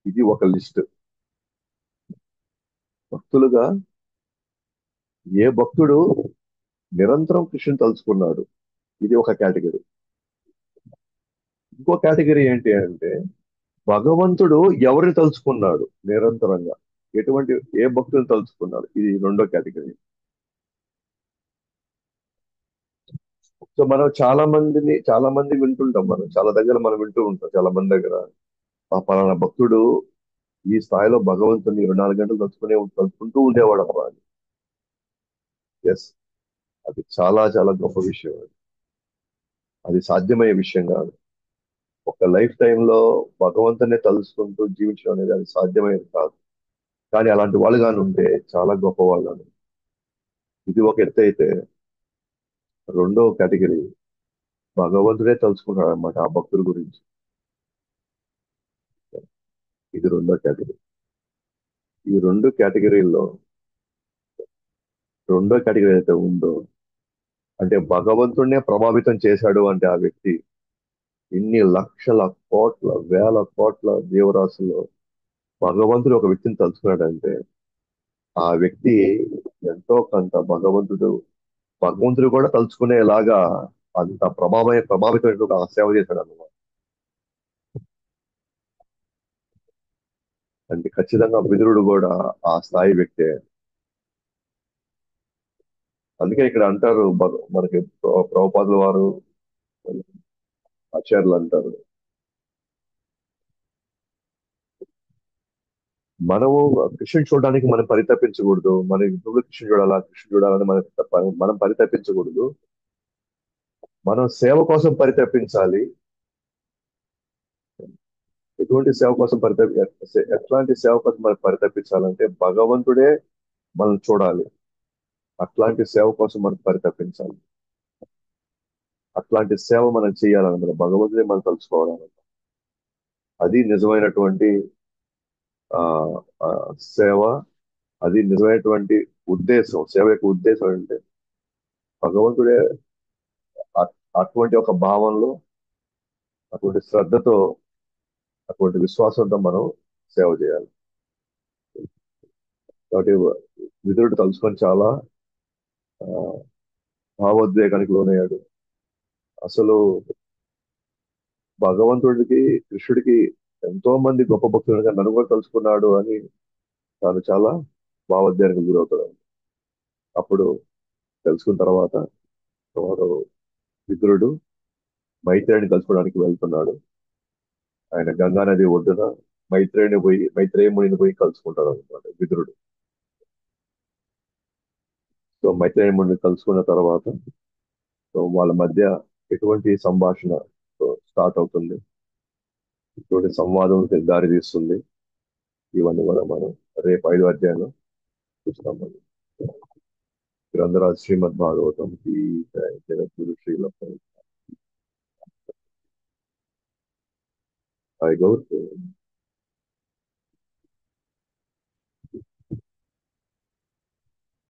ఇది ఒక లిస్ట్. భక్తులుగా ఏ భక్తుడు నిరంతరం కృష్ణుని తలుచుకున్నాడు, ఇది ఒక కేటగిరీ. ఇంకో కేటగిరీ ఏంటి అంటే భగవంతుడు ఎవరిని తలుచుకున్నాడు నిరంతరంగా, ఎటువంటి ఏ భక్తుని తలుచుకున్నాడు, ఇది రెండో కేటగిరీ. సో మనం చాలా మంది వింటుంటాం, మనం చాలా దగ్గర మనం వింటూ ఉంటాం చాలా మంది దగ్గర, ఆ పలానా భక్తుడు ఈ స్థాయిలో భగవంతుని 24 గంటలు తలుచుకుంటూ ఉండేవాడు అబ్బా అని. ఎస్, అది చాలా చాలా గొప్ప విషయం. అది సాధ్యమయ్యే విషయం కాదు. ఒక లైఫ్ టైంలో భగవంతునే తలుచుకుంటూ జీవించడం అనేది అది సాధ్యమయ్యేది కాదు. కానీ అలాంటి వాళ్ళు కానీ ఉంటే చాలా గొప్ప వాళ్ళు అని. ఇది ఒక ఎత్తు అయితే, రెండో కేటగిరీ భగవంతుడే తలుచుకుంటాడు అనమాట ఆ భక్తుల గురించి. ఇది రెండో కేటగిరీ. ఈ రెండో కేటగిరీ అయితే ఉందో, అంటే భగవంతుడినే ప్రభావితం చేశాడు అంటే ఆ వ్యక్తి ఇన్ని లక్షల కోట్ల వేల కోట్ల జీవరాశుల్లో భగవంతుడు ఒక వ్యక్తిని తలుచుకున్నాడంటే ఆ వ్యక్తి ఎంతో కొంత భగవంతుడు కూడా తలుచుకునేలాగా అంత ప్రభావితమైన ఆ సేవ చేశాడు అన్నమాట. అంటే ఖచ్చితంగా విదురుడు కూడా ఆ స్థాయి వ్యక్తే. అందుకే ఇక్కడ అంటారు మనకి ప్రభుపాదుల వారు, ఆచార్యులు అంటారు, మనము కృష్ణుని చూడడానికి మనం పరితపించకూడదు. మన యుద్ధంలో కృష్ణుడు చూడాలని మనం పరితపించకూడదు. మనం సేవ కోసం పరితపించాలి. ఎట్లాంటి సేవ కోసం మనం పరితపించాలంటే భగవంతుడే మనం చూడాలి. అట్లాంటి సేవ కోసం మనం పరితపించాలి. అట్లాంటి సేవ మనం చేయాలన్నమాట. భగవంతుడే మనం తలుచుకోవాలన్నమాట. అది నిజమైనటువంటి ఆ ఆ, సేవ. అది నిజమైనటువంటి ఉద్దేశం. సేవ యొక్క ఉద్దేశం అంటే భగవంతుడే అటువంటి ఒక భావంలో, అటువంటి శ్రద్ధతో, అటువంటి విశ్వాసంతో మనం సేవ చేయాలి. కాబట్టి విదురుడు తలుచుకొని చాలా ఆ, భావోద్వేగానికి లోనయ్యాడు. అసలు భగవంతుడికి, కృష్ణుడికి ఎంతో మంది గొప్ప భక్తులుగా నన్ను కూడా తలుచుకున్నాడు అని తాను చాలా భావోద్వేగానికి గురవుతాడు. అప్పుడు తెలుసుకున్న తర్వాత విదురుడు మైత్రేయిని కలుసుకోవడానికి వెళ్తున్నాడు. ఆయన గంగా నది ఒడ్డున మైత్రేయ మునిని పోయి కలుసుకుంటాడు అనమాట విదురుడు. సో మైత్రేయ మునిని కలుసుకున్న తర్వాత సో వాళ్ళ మధ్య ఎటువంటి సంభాషణ స్టార్ట్ అవుతుంది, ఎటువంటి సంవాదం దారి తీస్తుంది, ఇవన్నీ కూడా మనం రేపు 5వ అధ్యాయంలో చూస్తాం. గ్రంథరాజ్ శ్రీమద్ భాగవతంకి జగద్గురు శ్రీల I go to